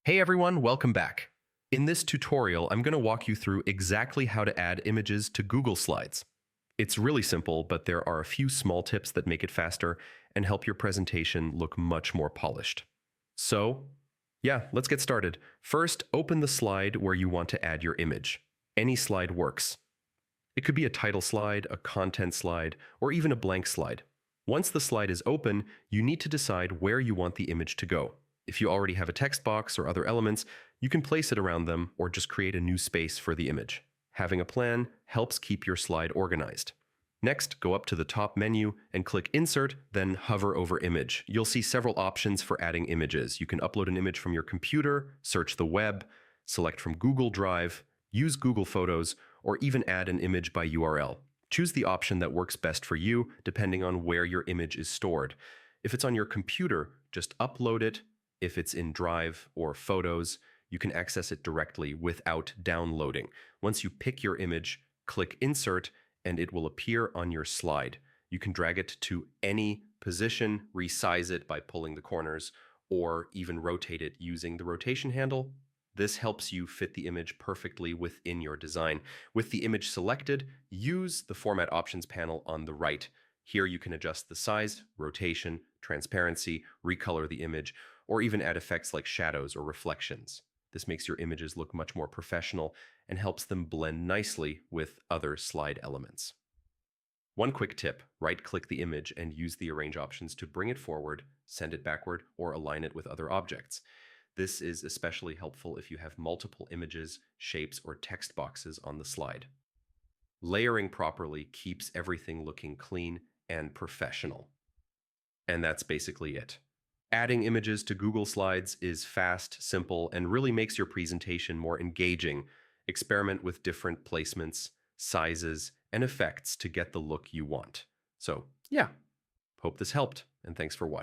Hey everyone, welcome back. In this tutorial, I'm going to walk you through exactly how to add images to Google Slides. It's really simple, but there are a few small tips that make it faster and help your presentation look much more polished. So, yeah, let's get started. First, open the slide where you want to add your image. Any slide works. It could be a title slide, a content slide, or even a blank slide. Once the slide is open, you need to decide where you want the image to go. If you already have a text box or other elements, you can place it around them or just create a new space for the image. Having a plan helps keep your slide organized. Next, go up to the top menu and click Insert, then hover over Image. You'll see several options for adding images. You can upload an image from your computer, search the web, select from Google Drive, use Google Photos, or even add an image by URL. Choose the option that works best for you, depending on where your image is stored. If it's on your computer, just upload it. If it's in Drive or Photos, you can access it directly without downloading. Once you pick your image, click Insert, and it will appear on your slide. You can drag it to any position, resize it by pulling the corners, or even rotate it using the rotation handle. This helps you fit the image perfectly within your design. With the image selected, use the Format Options panel on the right. Here you can adjust the size, rotation, transparency, recolor the image, or even add effects like shadows or reflections. This makes your images look much more professional and helps them blend nicely with other slide elements. One quick tip, right-click the image and use the Arrange options to bring it forward, send it backward, or align it with other objects. This is especially helpful if you have multiple images, shapes, or text boxes on the slide. Layering properly keeps everything looking clean and professional. And that's basically it. Adding images to Google Slides is fast, simple, and really makes your presentation more engaging. Experiment with different placements, sizes, and effects to get the look you want. So, yeah, hope this helped, and thanks for watching.